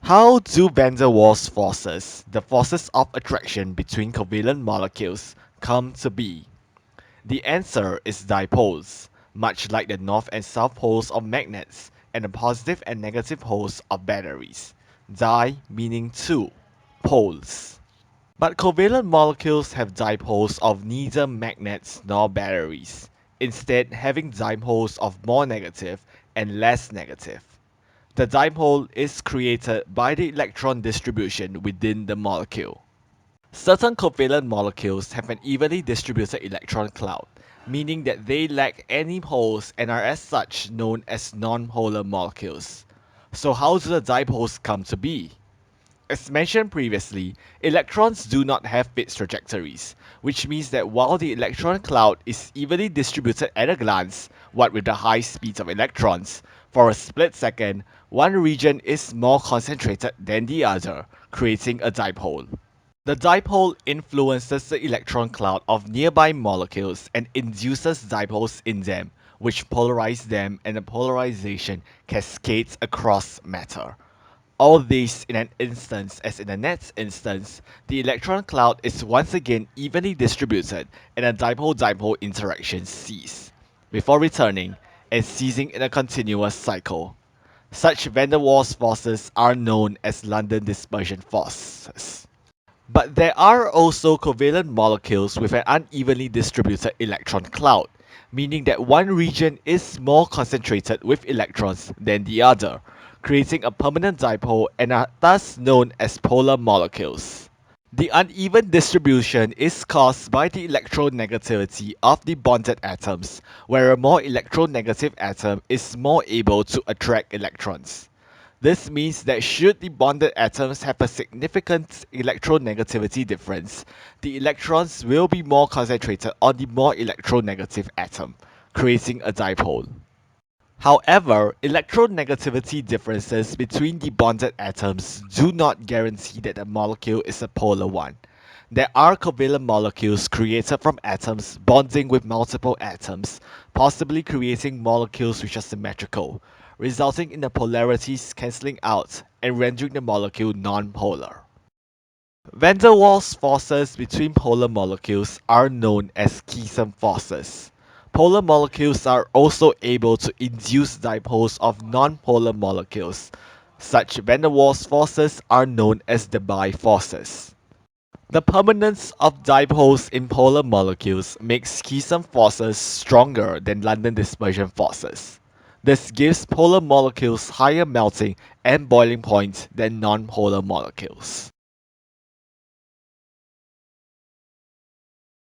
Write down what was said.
How do van der Waals forces, the forces of attraction between covalent molecules, come to be? The answer is dipoles, much like the north and south poles of magnets and the positive and negative poles of batteries. Di meaning two, poles. But covalent molecules have dipoles of neither magnets nor batteries, instead having dipoles of more negative and less negative. The dipole is created by the electron distribution within the molecule. Certain covalent molecules have an evenly distributed electron cloud, meaning that they lack any poles and are as such known as nonpolar molecules. So how do the dipoles come to be? As mentioned previously, electrons do not have fixed trajectories, which means that while the electron cloud is evenly distributed at a glance, what with the high speeds of electrons, for a split second, one region is more concentrated than the other, creating a dipole. The dipole influences the electron cloud of nearby molecules and induces dipoles in them, which polarize them, and the polarization cascades across matter. All this in an instance, as in the next instance, the electron cloud is once again evenly distributed and a dipole-dipole interaction cease, before returning and ceasing in a continuous cycle. Such van der Waals forces are known as London dispersion forces. But there are also covalent molecules with an unevenly distributed electron cloud, meaning that one region is more concentrated with electrons than the other, creating a permanent dipole and are thus known as polar molecules. The uneven distribution is caused by the electronegativity of the bonded atoms, where a more electronegative atom is more able to attract electrons. This means that should the bonded atoms have a significant electronegativity difference, the electrons will be more concentrated on the more electronegative atom, creating a dipole. However, electronegativity differences between the bonded atoms do not guarantee that the molecule is a polar one. There are covalent molecules created from atoms bonding with multiple atoms, possibly creating molecules which are symmetrical, resulting in the polarities cancelling out and rendering the molecule nonpolar. Van der Waals forces between polar molecules are known as Keesom Forces. Polar molecules are also able to induce dipoles of nonpolar molecules. Such van der Waals forces are known as Debye Forces. The permanence of dipoles in polar molecules makes Keesom forces stronger than London dispersion forces. This gives polar molecules higher melting and boiling points than nonpolar molecules.